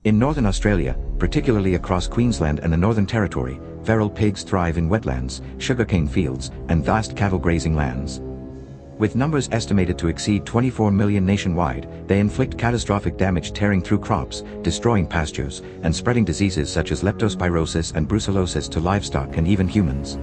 In northern Australia, particularly across Queensland and the Northern Territory, feral pigs thrive in wetlands, sugarcane fields, and vast cattle grazing lands. With numbers estimated to exceed 24 million nationwide, they inflict catastrophic damage, tearing through crops, destroying pastures, and spreading diseases such as leptospirosis and brucellosis to livestock and even humans.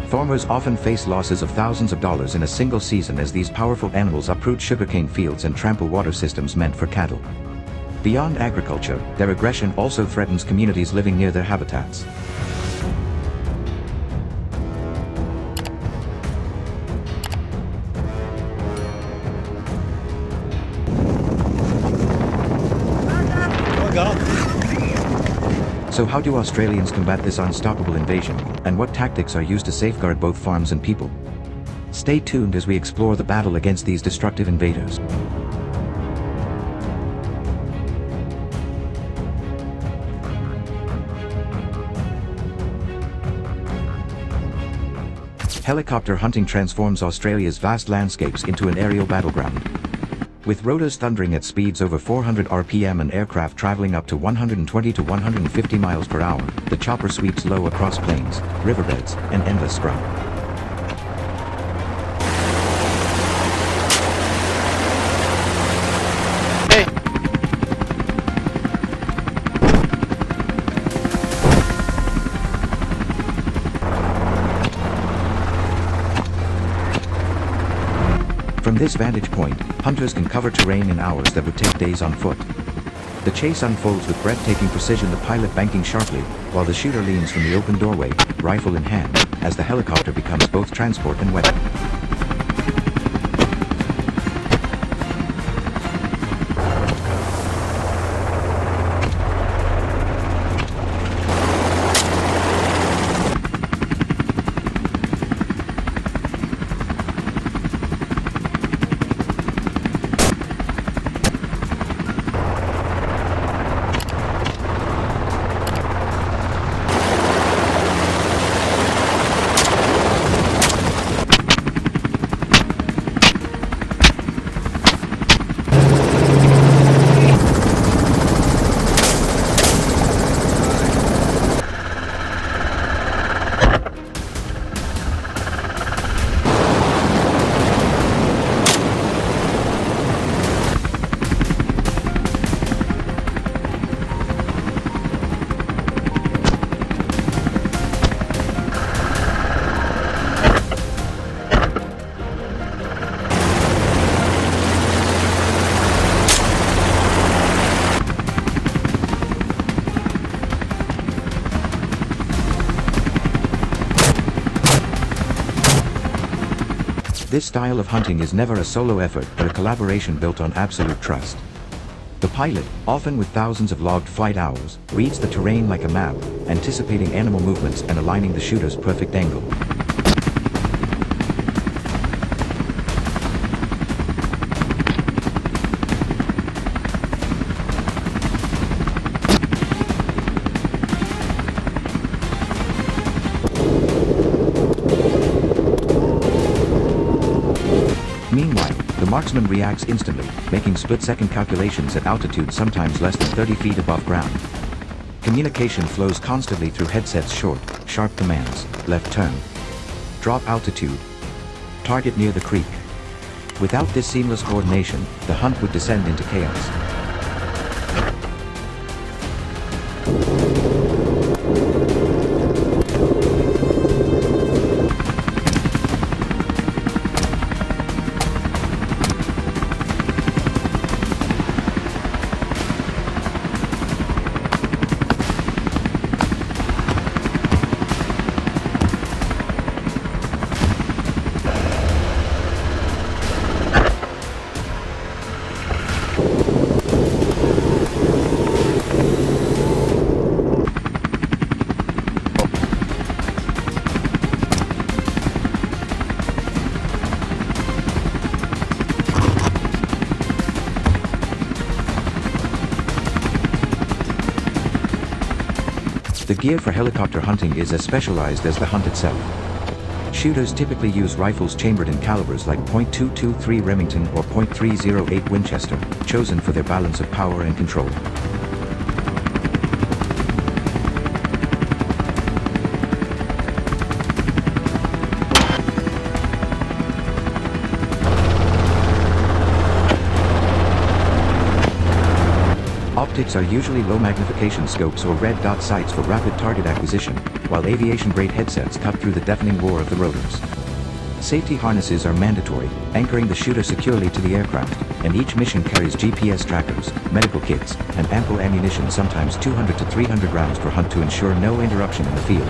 Farmers often face losses of thousands of dollars in a single season as these powerful animals uproot sugarcane fields and trample water systems meant for cattle. Beyond agriculture, their aggression also threatens communities living near their habitats. So how do Australians combat this unstoppable invasion, and what tactics are used to safeguard both farms and people? Stay tuned as we explore the battle against these destructive invaders. Helicopter hunting transforms Australia's vast landscapes into an aerial battleground. With rotors thundering at speeds over 400 RPM and aircraft traveling up to 120 to 150 miles per hour, the chopper sweeps low across plains, riverbeds, and endless scrub. From this vantage point, hunters can cover terrain in hours that would take days on foot. The chase unfolds with breathtaking precision, the pilot banking sharply, while the shooter leans from the open doorway, rifle in hand, as the helicopter becomes both transport and weapon. This style of hunting is never a solo effort but a collaboration built on absolute trust. The pilot, often with thousands of logged flight hours, reads the terrain like a map, anticipating animal movements and aligning the shooter's perfect angle. Meanwhile, the marksman reacts instantly, making split-second calculations at altitude sometimes less than 30 feet above ground. Communication flows constantly through headsets, short, sharp commands: left turn, drop altitude, target near the creek. Without this seamless coordination, the hunt would descend into chaos. The gear for helicopter hunting is as specialized as the hunt itself. Shooters typically use rifles chambered in calibers like .223 Remington or .308 Winchester, chosen for their balance of power and control. Optics are usually low magnification scopes or red dot sights for rapid target acquisition, while aviation-grade headsets cut through the deafening roar of the rotors. Safety harnesses are mandatory, anchoring the shooter securely to the aircraft, and each mission carries GPS trackers, medical kits, and ample ammunition, sometimes 200 to 300 rounds per hunt, to ensure no interruption in the field.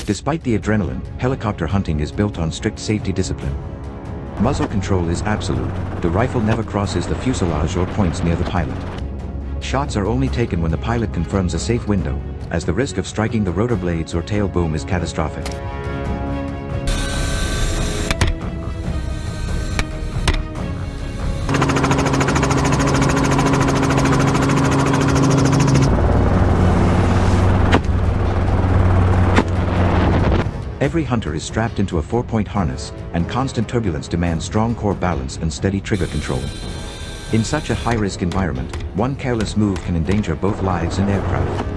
Despite the adrenaline, helicopter hunting is built on strict safety discipline. Muzzle control is absolute. The rifle never crosses the fuselage or points near the pilot. Shots are only taken when the pilot confirms a safe window, as the risk of striking the rotor blades or tail boom is catastrophic. Every hunter is strapped into a 4-point harness, and constant turbulence demands strong core balance and steady trigger control. In such a high-risk environment, one careless move can endanger both lives and aircraft.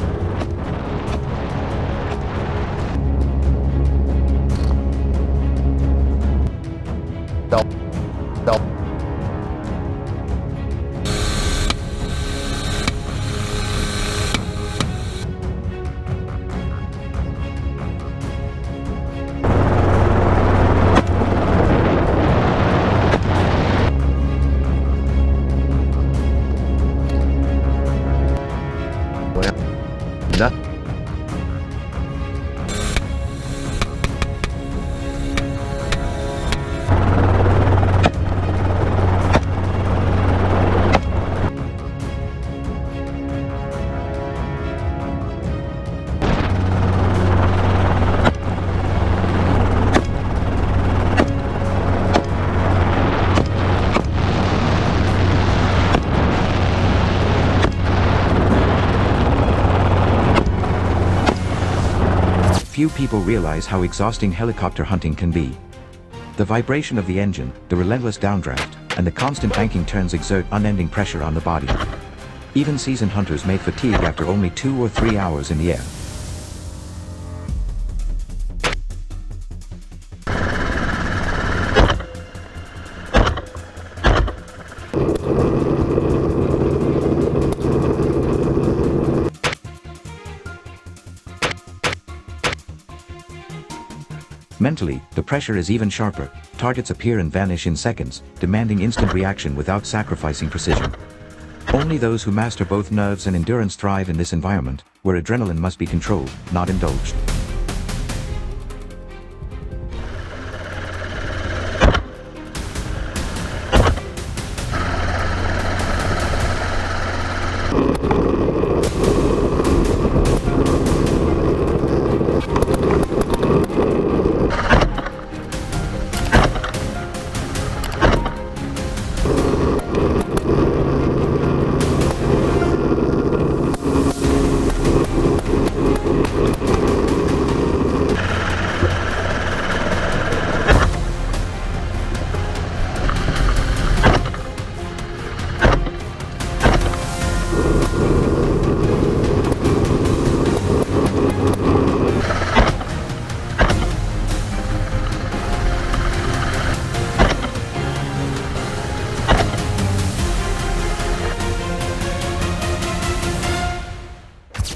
Few people realize how exhausting helicopter hunting can be. The vibration of the engine, the relentless downdraft, and the constant banking turns exert unending pressure on the body. Even seasoned hunters may fatigue after only 2 or 3 hours in the air. Mentally, the pressure is even sharper. Targets appear and vanish in seconds, demanding instant reaction without sacrificing precision. Only those who master both nerves and endurance thrive in this environment, where adrenaline must be controlled, not indulged.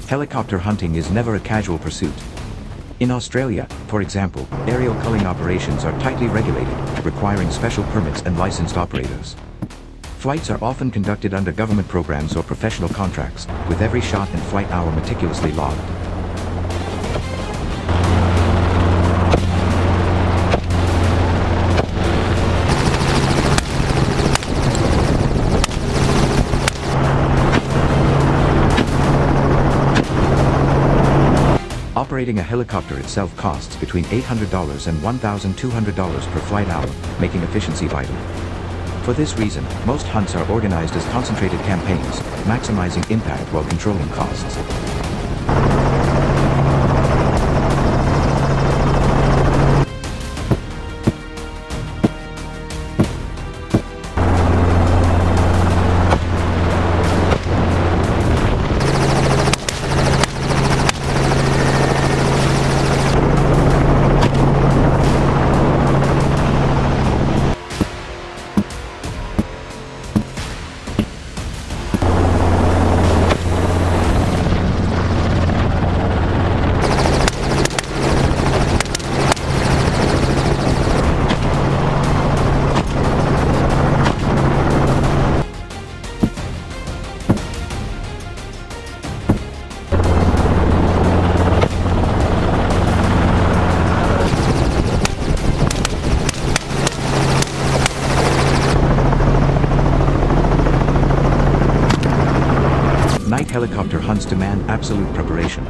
Helicopter hunting is never a casual pursuit. In Australia, for example, aerial culling operations are tightly regulated, requiring special permits and licensed operators. Flights are often conducted under government programs or professional contracts, with every shot and flight hour meticulously logged. Operating a helicopter itself costs between $800 and $1,200 per flight hour, making efficiency vital. For this reason, most hunts are organized as concentrated campaigns, maximizing impact while controlling costs. Night helicopter hunts demand absolute preparation.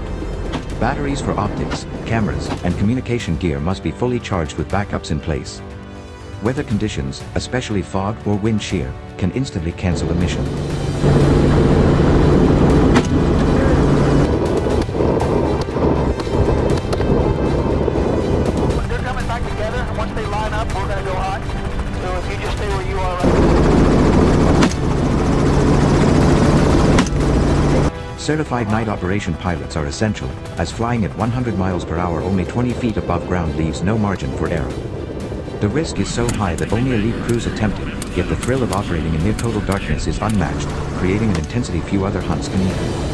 Batteries for optics, cameras, and communication gear must be fully charged with backups in place. Weather conditions, especially fog or wind shear, can instantly cancel a mission. They're coming back together. Once they line up, we're going to go hot. So if you just stay where you are right. Certified night operation pilots are essential, as flying at 100 miles per hour only 20 feet above ground leaves no margin for error. The risk is so high that only elite crews attempt it, yet the thrill of operating in near total darkness is unmatched, creating an intensity few other hunts can equal.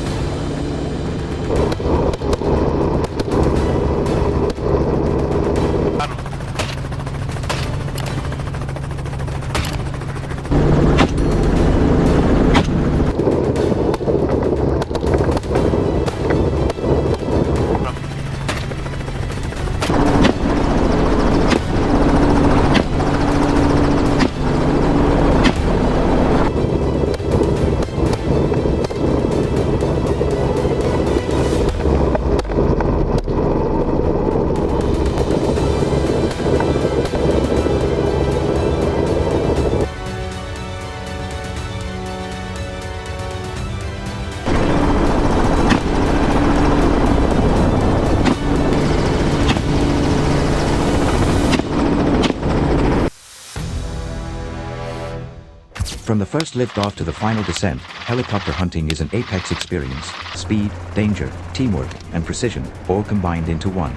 From the first liftoff to the final descent, helicopter hunting is an apex experience: speed, danger, teamwork, and precision, all combined into one.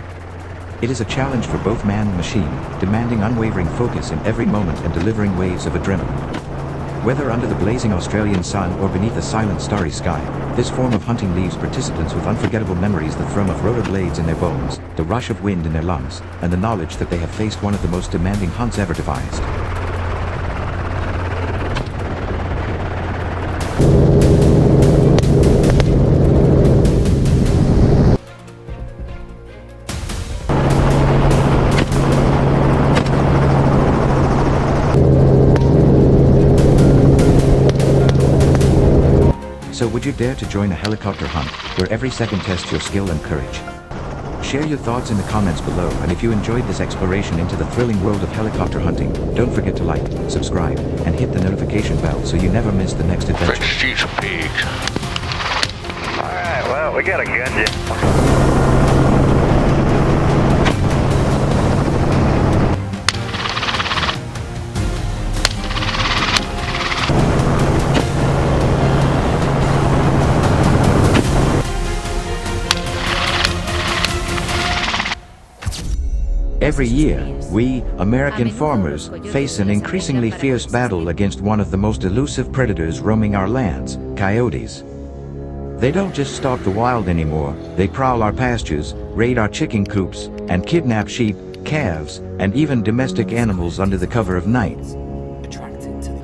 It is a challenge for both man and machine, demanding unwavering focus in every moment and delivering waves of adrenaline. Whether under the blazing Australian sun or beneath a silent starry sky, this form of hunting leaves participants with unforgettable memories: the thrum of rotor blades in their bones, the rush of wind in their lungs, and the knowledge that they have faced one of the most demanding hunts ever devised. So would you dare to join a helicopter hunt, where every second tests your skill and courage? Share your thoughts in the comments below, and if you enjoyed this exploration into the thrilling world of helicopter hunting, don't forget to like, subscribe, and hit the notification bell so you never miss the next adventure. Let's shoot some pigs. Alright, well, we got a gun down. Every year, we, American farmers, face an increasingly fierce battle against one of the most elusive predators roaming our lands: coyotes. They don't just stalk the wild anymore, they prowl our pastures, raid our chicken coops, and kidnap sheep, calves, and even domestic animals under the cover of night. Attracted to the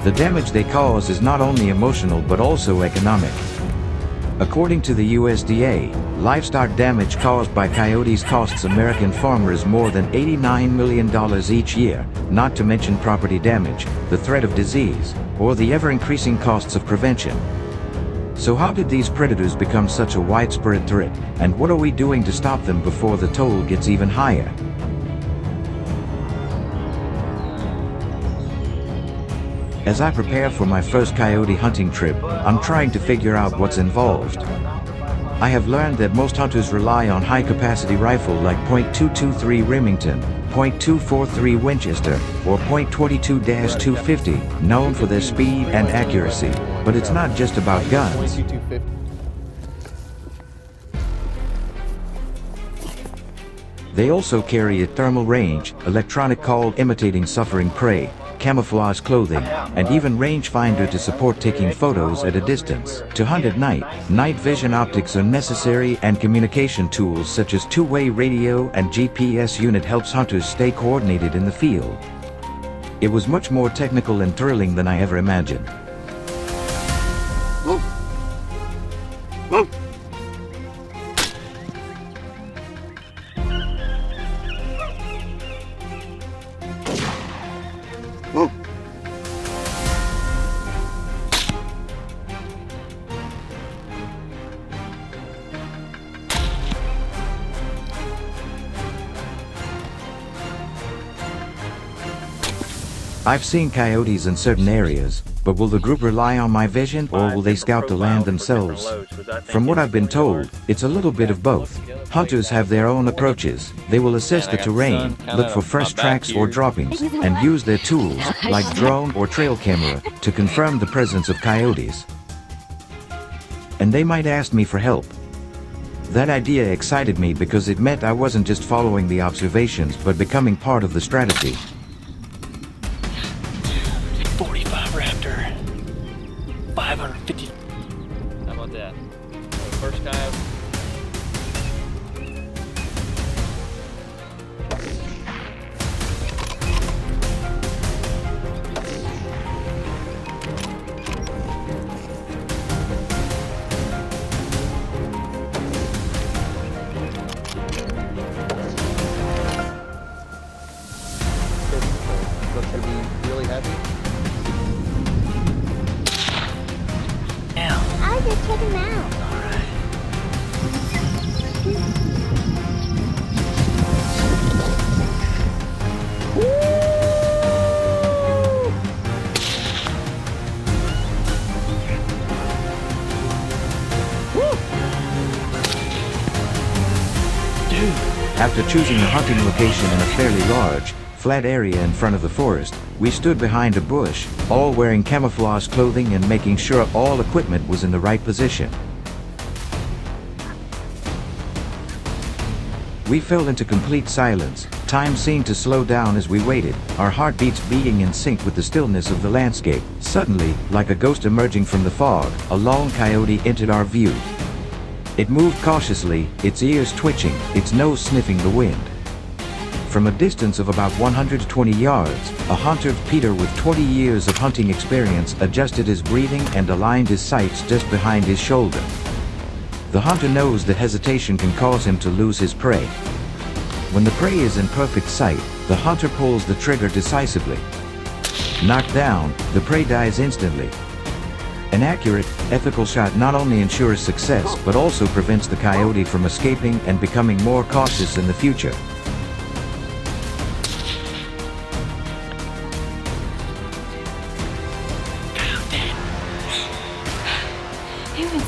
The damage they cause is not only emotional but also economic. According to the USDA, livestock damage caused by coyotes costs American farmers more than $89 million each year, not to mention property damage, the threat of disease, or the ever-increasing costs of prevention. So how did these predators become such a widespread threat, and what are we doing to stop them before the toll gets even higher? As I prepare for my first coyote hunting trip, I'm trying to figure out what's involved. I have learned that most hunters rely on high-capacity rifle like .223 Remington, .243 Winchester, or .22-250, known for their speed and accuracy. But it's not just about guns. They also carry a thermal range, electronic called imitating suffering prey, camouflage clothing, and even rangefinder to support taking photos at a distance. To hunt at night, night vision optics are necessary, and communication tools such as two-way radio and GPS unit helps hunters stay coordinated in the field. It was much more technical and thrilling than I ever imagined. I've seen coyotes in certain areas, but will the group rely on my vision or will they scout the land themselves? From what I've been told, it's a little bit of both. Hunters have their own approaches. They will assess the terrain, look for fresh tracks or droppings, and use their tools, like drone or trail camera, to confirm the presence of coyotes. And they might ask me for help. That idea excited me because it meant I wasn't just following the observations but becoming part of the strategy. 45 Raptor. 550. How about that? First coyote. That's gonna be really heavy. I just took him out. After choosing a hunting location in a fairly large, flat area in front of the forest, we stood behind a bush, all wearing camouflage clothing and making sure all equipment was in the right position. We fell into complete silence. Time seemed to slow down as we waited, our heartbeats beating in sync with the stillness of the landscape. Suddenly, like a ghost emerging from the fog, a lone coyote entered our view. It moved cautiously, its ears twitching, its nose sniffing the wind. From a distance of about 120 yards, a hunter, Peter, with 20 years of hunting experience, adjusted his breathing and aligned his sights just behind his shoulder. The hunter knows that hesitation can cause him to lose his prey. When the prey is in perfect sight, the hunter pulls the trigger decisively. Knocked down, the prey dies instantly. An accurate, ethical shot not only ensures success but also prevents the coyote from escaping and becoming more cautious in the future. It would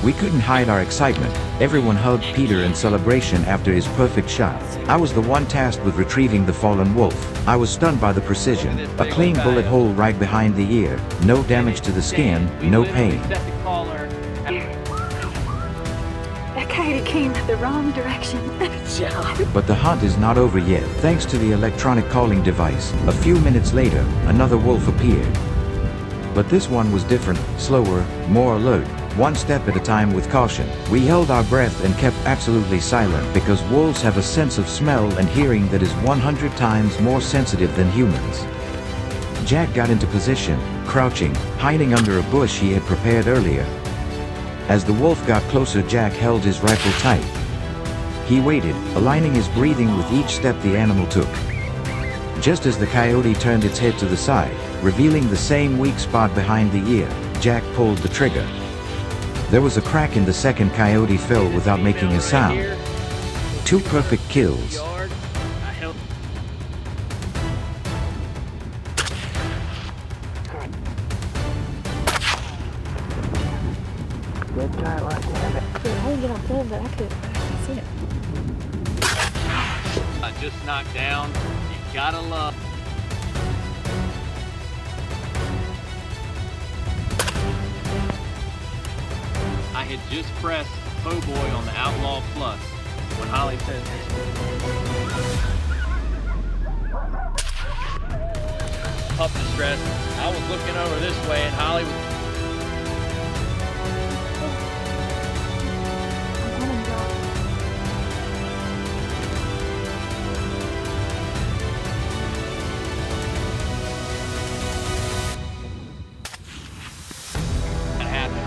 We couldn't hide our excitement. Everyone hugged Peter in celebration after his perfect shot. I was the one tasked with retrieving the fallen wolf. I was stunned by the precision. A clean bullet hole right behind the ear. No damage to the skin, no pain. That coyote came the wrong direction. But the hunt is not over yet. Thanks to the electronic calling device, a few minutes later, another wolf appeared. But this one was different, slower, more alert. One step at a time with caution. We held our breath and kept absolutely silent because wolves have a sense of smell and hearing that is 100 times more sensitive than humans. Jack got into position, crouching, hiding under a bush he had prepared earlier. As the wolf got closer, Jack held his rifle tight. He waited, aligning his breathing with each step the animal took. Just as the coyote turned its head to the side, revealing the same weak spot behind the ear, Jack pulled the trigger. There was a crack and the second coyote fell without making a sound. 2 perfect kills. Good guy, damn it. I didn't get on film, but I could see it. Just knocked down. You gotta love. I had just pressed Po' Boy on the Outlaw Plus when Holly says pup distress. I was looking over this way and Holly was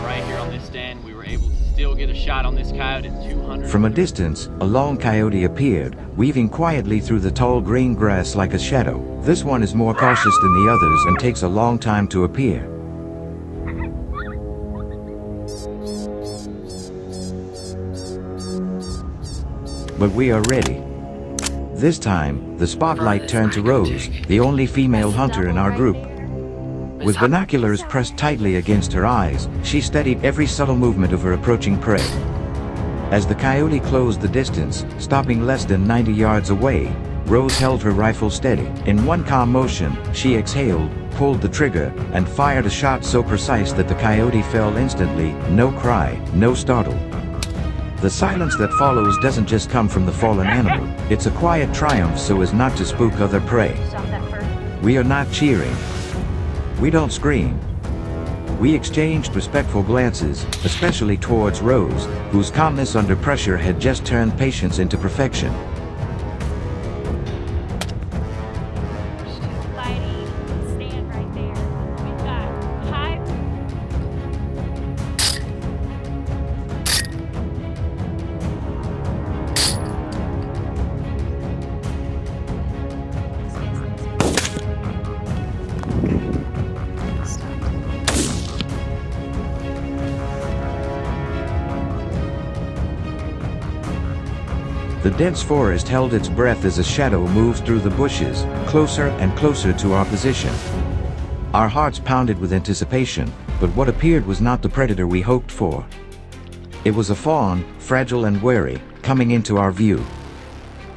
right here on this stand. We were able to still get a shot on this coyote at 200. From a distance, a lone coyote appeared, weaving quietly through the tall green grass like a shadow. This one is more cautious than the others and takes a long time to appear. But we are ready. This time, the spotlight turned to Rose, the only female hunter in our group. With binoculars pressed tightly against her eyes, she studied every subtle movement of her approaching prey. As the coyote closed the distance, stopping less than 90 yards away, Rose held her rifle steady. In one calm motion, she exhaled, pulled the trigger, and fired a shot so precise that the coyote fell instantly, no cry, no startle. The silence that follows doesn't just come from the fallen animal, it's a quiet triumph so as not to spook other prey. We are not cheering. We don't scream. We exchanged respectful glances, especially towards Rose, whose calmness under pressure had just turned patience into perfection. Stand right there. We've got high. The dense forest held its breath as a shadow moved through the bushes, closer and closer to our position. Our hearts pounded with anticipation, but what appeared was not the predator we hoped for. It was a fawn, fragile and wary, coming into our view.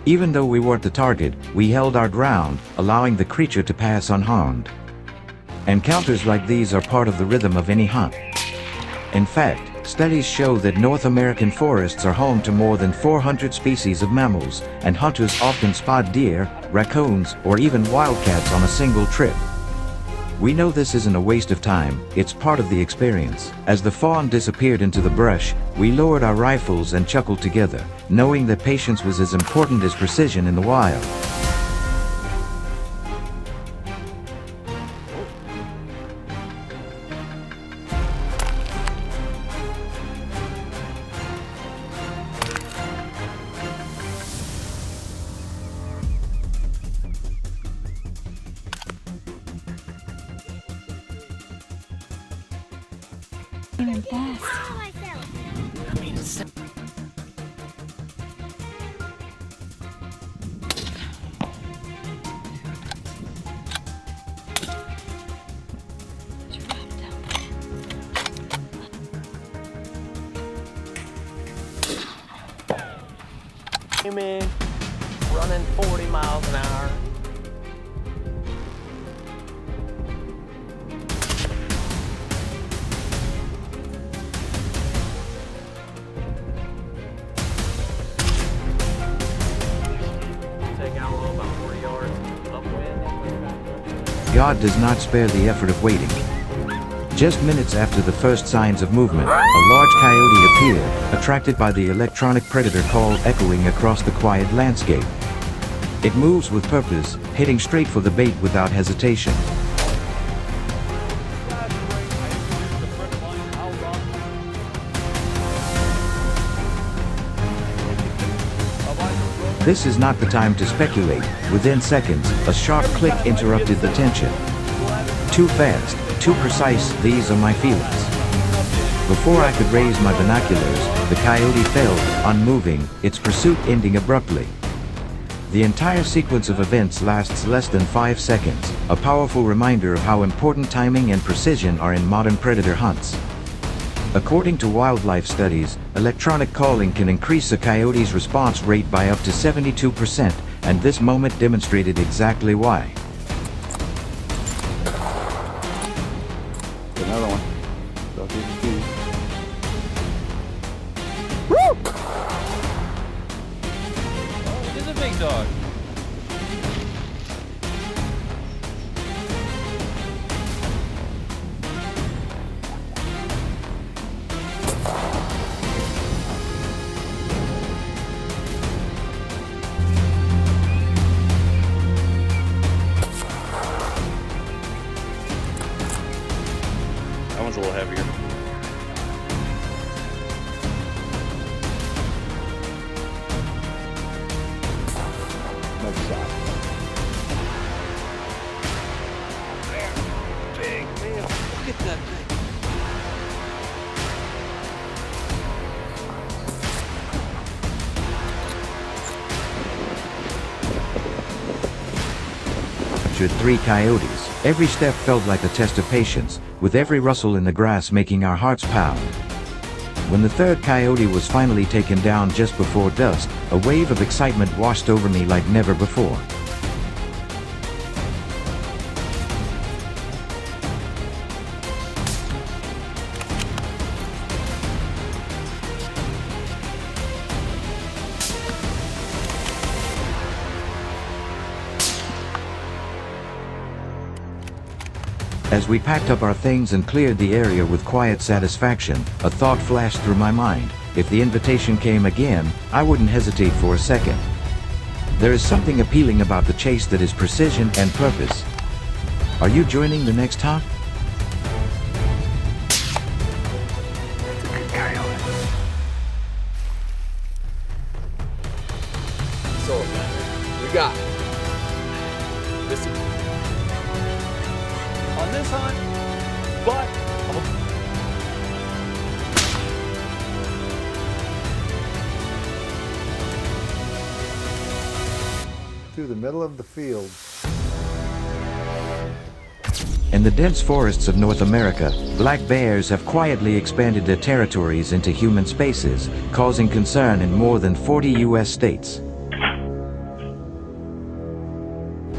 Even though we weren't the target, we held our ground, allowing the creature to pass unharmed. Encounters like these are part of the rhythm of any hunt. In fact, studies show that North American forests are home to more than 400 species of mammals, and hunters often spot deer, raccoons, or even wildcats on a single trip. We know this isn't a waste of time, it's part of the experience. As the fawn disappeared into the brush, we lowered our rifles and chuckled together, knowing that patience was as important as precision in the wild. Even fast. I mean, it's Aiming, running 40 miles an hour. Take out a little about 40 yards upwind and put it back up. God does not spare the effort of waiting. Just minutes after the first signs of movement, a large coyote appeared, attracted by the electronic predator call echoing across the quiet landscape. It moves with purpose, heading straight for the bait without hesitation. This is not the time to speculate. Within seconds, a sharp click interrupted the tension. Too fast, too precise, these are my feelings. Before I could raise my binoculars, the coyote fell, unmoving, its pursuit ending abruptly. The entire sequence of events lasts less than 5 seconds, a powerful reminder of how important timing and precision are in modern predator hunts. According to wildlife studies, electronic calling can increase a coyote's response rate by up to 72%, and this moment demonstrated exactly why. Another one. Go through the feet. It is a big dog. That one's a little heavier. Nice shot. Big man, look at that thing. Captured 3 coyotes. Every step felt like a test of patience, with every rustle in the grass making our hearts pound. When the 3rd coyote was finally taken down just before dusk, a wave of excitement washed over me like never before. As we packed up our things and cleared the area with quiet satisfaction, a thought flashed through my mind. If the invitation came again, I wouldn't hesitate for a second. There is something appealing about the chase that is precision and purpose. Are you joining the next hunt? So, we got this on this hunt, but through the middle of the field. In the dense forests of North America, black bears have quietly expanded their territories into human spaces, causing concern in more than 40 U.S. states.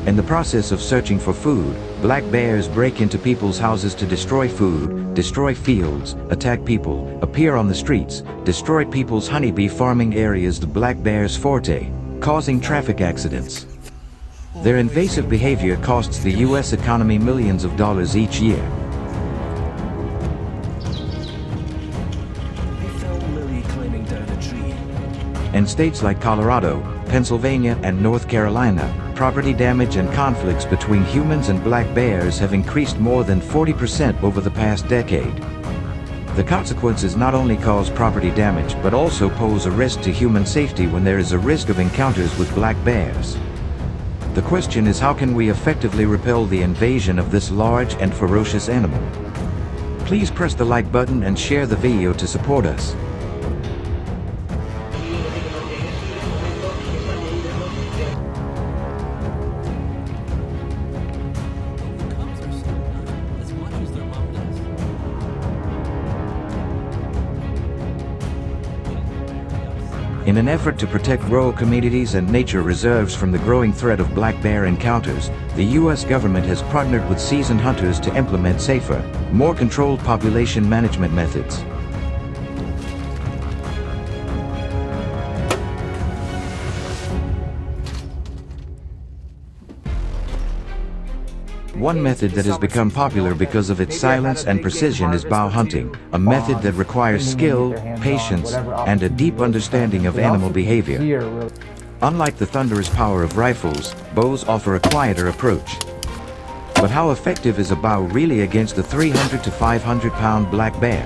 In the process of searching for food, black bears break into people's houses to destroy food, destroy fields, attack people, appear on the streets, destroy people's honeybee farming areas, the black bear's forte, causing traffic accidents. Their invasive behavior costs the U.S. economy millions of dollars each year. In states like Colorado, Pennsylvania, and North Carolina, property damage and conflicts between humans and black bears have increased more than 40% over the past decade. The consequences not only cause property damage but also pose a risk to human safety when there is a risk of encounters with black bears. The question is, how can we effectively repel the invasion of this large and ferocious animal? Please press the like button and share the video to support us. In an effort to protect rural communities and nature reserves from the growing threat of black bear encounters, the U.S. government has partnered with seasoned hunters to implement safer, more controlled population management methods. One method that has become popular because of its silence and precision is bow hunting, a method that requires skill, patience, and a deep understanding of animal behavior. Unlike the thunderous power of rifles, bows offer a quieter approach. But how effective is a bow really against a 300 to 500 pound black bear?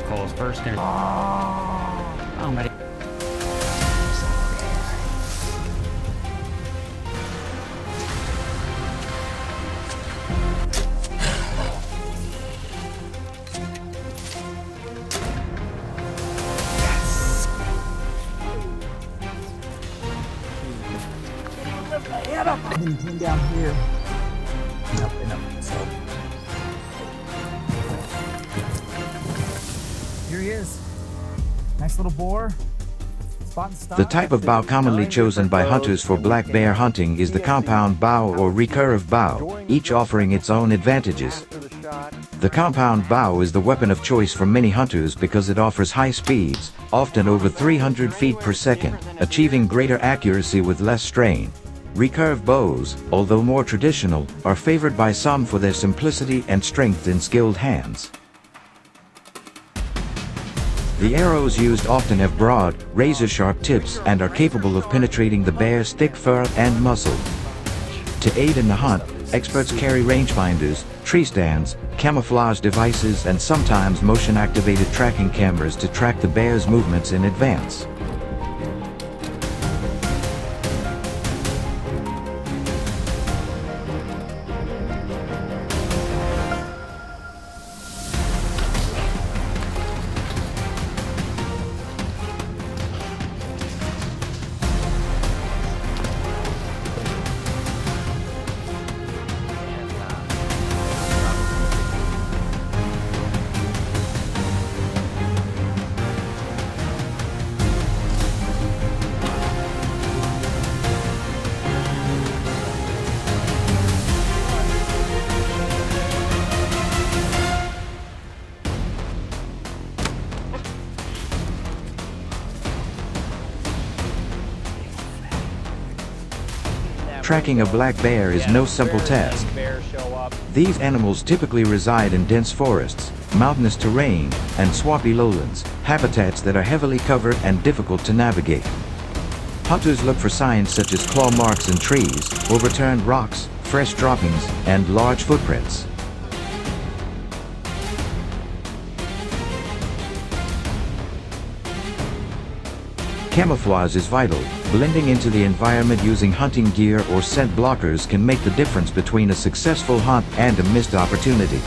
Cole's first gonna. Oh my. Then he came down here. And up. So here he is. Nice little boar. Spot and stop. The type of bow commonly chosen by hunters for black bear hunting is the compound bow or recurve bow, each offering its own advantages. The compound bow is the weapon of choice for many hunters because it offers high speeds, often over 300 feet per second, achieving greater accuracy with less strain. Recurve bows, although more traditional, are favored by some for their simplicity and strength in skilled hands. The arrows used often have broad, razor-sharp tips and are capable of penetrating the bear's thick fur and muscle. To aid in the hunt, experts carry rangefinders, tree stands, camouflage devices, and sometimes motion-activated tracking cameras to track the bear's movements in advance. Tracking a black bear is no simple task. These animals typically reside in dense forests, mountainous terrain, and swampy lowlands, habitats that are heavily covered and difficult to navigate. Hunters look for signs such as claw marks in trees, overturned rocks, fresh droppings, and large footprints. Camouflage is vital. Blending into the environment using hunting gear or scent blockers can make the difference between a successful hunt and a missed opportunity.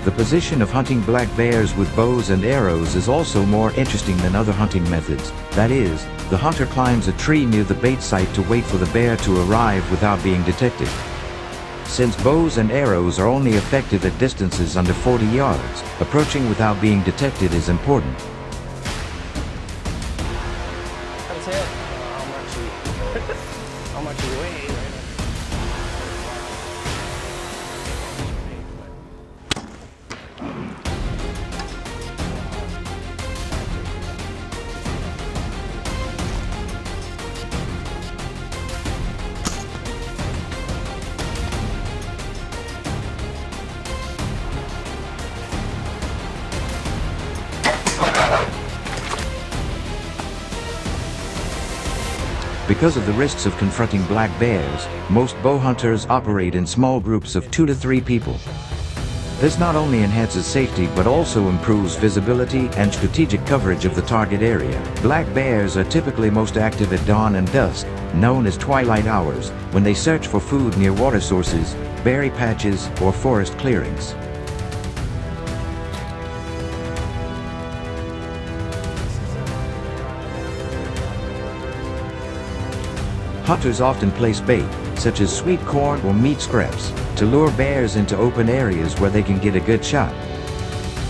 The position of hunting black bears with bows and arrows is also more interesting than other hunting methods. That is, the hunter climbs a tree near the bait site to wait for the bear to arrive without being detected. Since bows and arrows are only effective at distances under 40 yards, approaching without being detected is important. That's it. How much you weigh? Because of the risks of confronting black bears, most bow hunters operate in small groups of 2 to 3 people. This not only enhances safety but also improves visibility and strategic coverage of the target area. Black bears are typically most active at dawn and dusk, known as twilight hours, when they search for food near water sources, berry patches, or forest clearings. Hunters often place bait, such as sweet corn or meat scraps, to lure bears into open areas where they can get a good shot.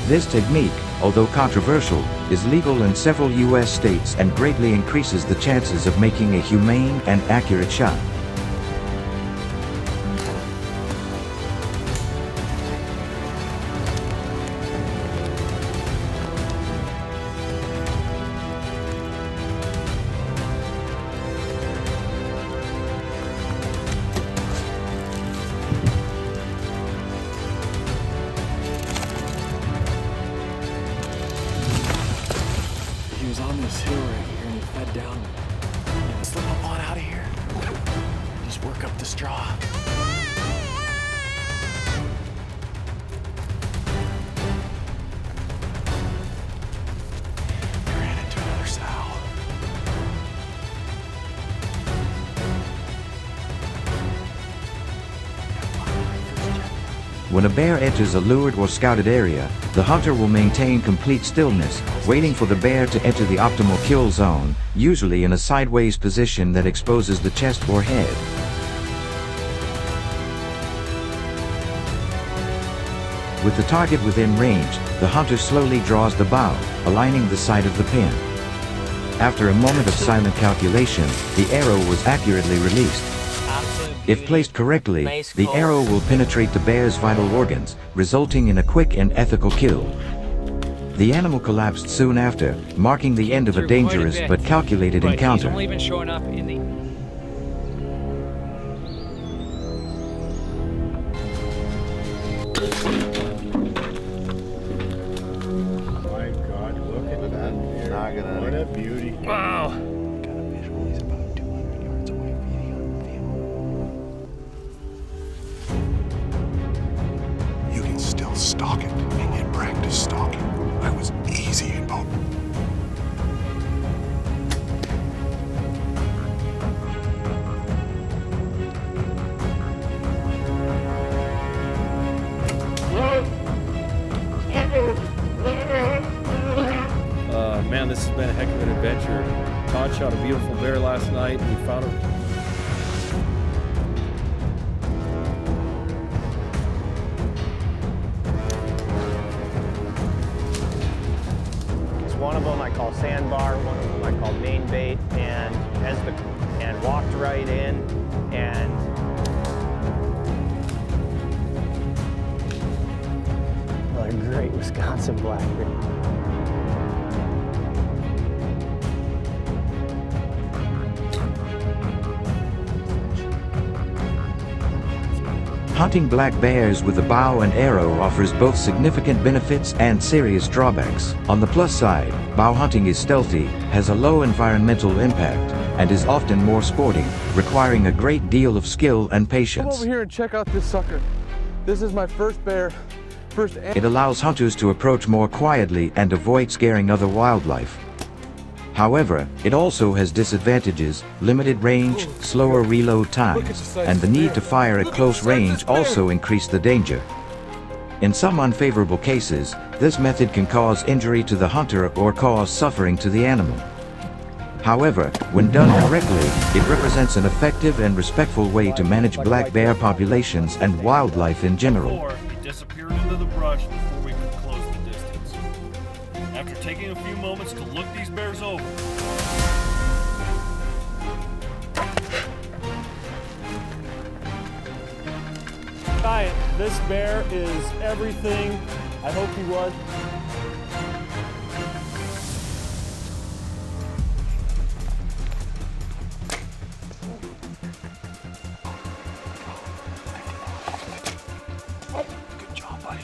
This technique, although controversial, is legal in several U.S. states and greatly increases the chances of making a humane and accurate shot. He was on this hill right here and he fed down. Slip up on out of here. Just work up the straw. He ran into another sow. When a bear enters a lured or scouted area, the hunter will maintain complete stillness, waiting for the bear to enter the optimal kill zone, usually in a sideways position that exposes the chest or head. With the target within range, the hunter slowly draws the bow, aligning the sight of the pin. After a moment of silent calculation, the arrow was accurately released. If placed correctly, the arrow will penetrate the bear's vital organs, resulting in a quick and ethical kill. The animal collapsed soon after, marking the end of a dangerous but calculated encounter. He's only been showing up in the... My God, look at that. Not gonna. What a beauty. Wow! Got a visual. He's about 200 yards away feeding on the field. You can still stalk it and get practice stalking. I was easy in both. Man, this has been a heck of an adventure. Todd shot a beautiful bear last night and we found him. One of them I call sandbar, one of them I call main bait, and walked right in and a great Wisconsin blackberry. Hunting black bears with a bow and arrow offers both significant benefits and serious drawbacks. On the plus side, bow hunting is stealthy, has a low environmental impact, and is often more sporting, requiring a great deal of skill and patience. Come over here and check out this sucker. This is my first bear. It allows hunters to approach more quietly and avoid scaring other wildlife. However, it also has disadvantages: limited range, slower reload times, and the need to fire at close range also increase the danger. In some unfavorable cases, this method can cause injury to the hunter or cause suffering to the animal. However, when done correctly, it represents an effective and respectful way to manage black bear populations and wildlife in general. He disappeared into the brush before we could close the distance. After taking a few moments to look these bears over, Giant, this bear is everything I hope he was. Good job, buddy.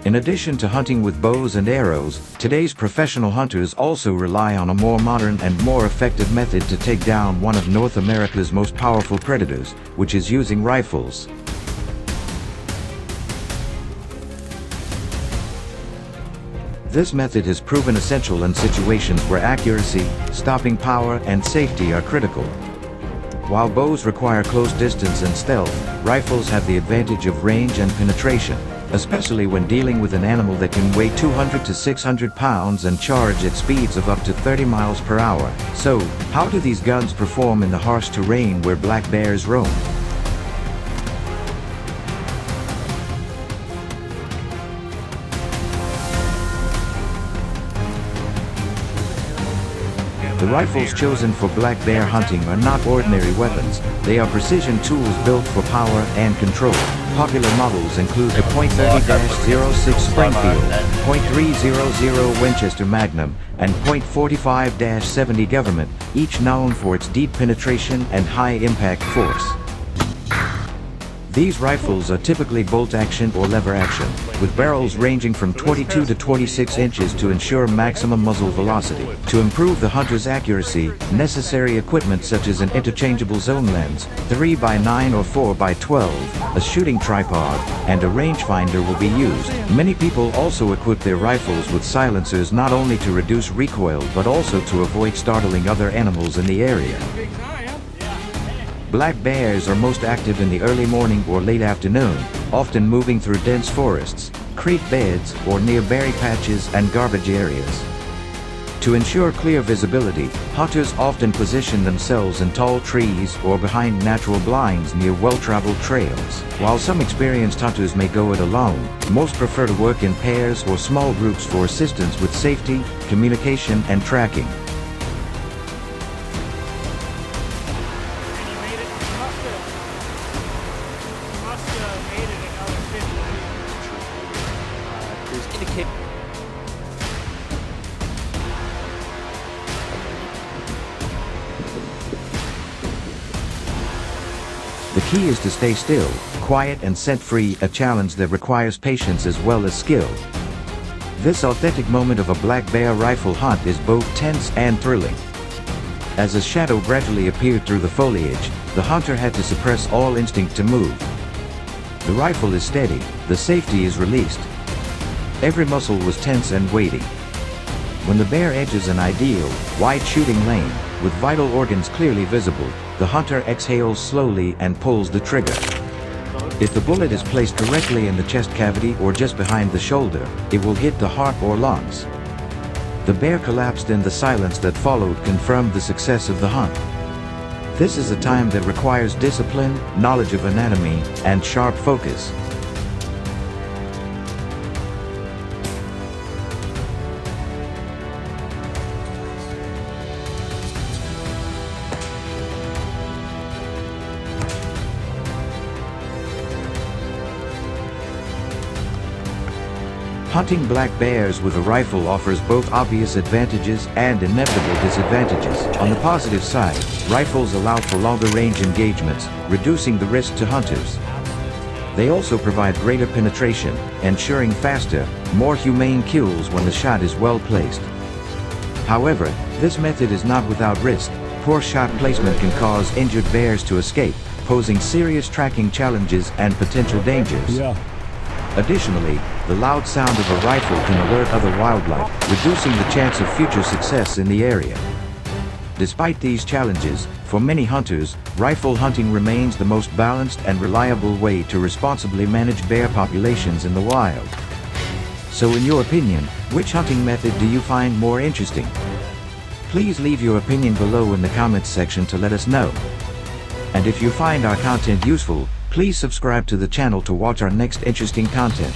In addition to hunting with bows and arrows, today's professional hunters also rely on a more modern and more effective method to take down one of North America's most powerful predators, which is using rifles. This method has proven essential in situations where accuracy, stopping power, and safety are critical. While bows require close distance and stealth, rifles have the advantage of range and penetration, especially when dealing with an animal that can weigh 200 to 600 pounds and charge at speeds of up to 30 miles per hour. So, how do these guns perform in the harsh terrain where black bears roam? The rifles chosen for black bear hunting are not ordinary weapons. They are precision tools built for power and control. Popular models include the .30-06 Springfield, .300 Winchester Magnum, and .45-70 Government, each known for its deep penetration and high impact force. These rifles are typically bolt action or lever action, with barrels ranging from 22 to 26 inches to ensure maximum muzzle velocity. To improve the hunter's accuracy, necessary equipment such as an interchangeable zone lens, 3x9 or 4x12, a shooting tripod, and a rangefinder will be used. Many people also equip their rifles with silencers not only to reduce recoil but also to avoid startling other animals in the area. Black bears are most active in the early morning or late afternoon, often moving through dense forests, creek beds, or near berry patches and garbage areas. To ensure clear visibility, hunters often position themselves in tall trees or behind natural blinds near well-traveled trails. While some experienced hunters may go it alone, most prefer to work in pairs or small groups for assistance with safety, communication, and tracking. The key is to stay still, quiet and scent-free, a challenge that requires patience as well as skill. This authentic moment of a black bear rifle hunt is both tense and thrilling. As a shadow gradually appeared through the foliage, the hunter had to suppress all instinct to move. The rifle is steady, the safety is released. Every muscle was tense and weighty. When the bear edges an ideal, wide shooting lane, with vital organs clearly visible, the hunter exhales slowly and pulls the trigger. If the bullet is placed correctly in the chest cavity or just behind the shoulder, it will hit the heart or lungs. The bear collapsed, and the silence that followed confirmed the success of the hunt. This is a time that requires discipline, knowledge of anatomy, and sharp focus. Hunting black bears with a rifle offers both obvious advantages and inevitable disadvantages. On the positive side, rifles allow for longer range engagements, reducing the risk to hunters. They also provide greater penetration, ensuring faster, more humane kills when the shot is well placed. However, this method is not without risk. Poor shot placement can cause injured bears to escape, posing serious tracking challenges and potential dangers. Additionally, the loud sound of a rifle can alert other wildlife, reducing the chance of future success in the area. Despite these challenges, for many hunters, rifle hunting remains the most balanced and reliable way to responsibly manage bear populations in the wild. So in your opinion, which hunting method do you find more interesting? Please leave your opinion below in the comments section to let us know. And if you find our content useful, please subscribe to the channel to watch our next interesting content.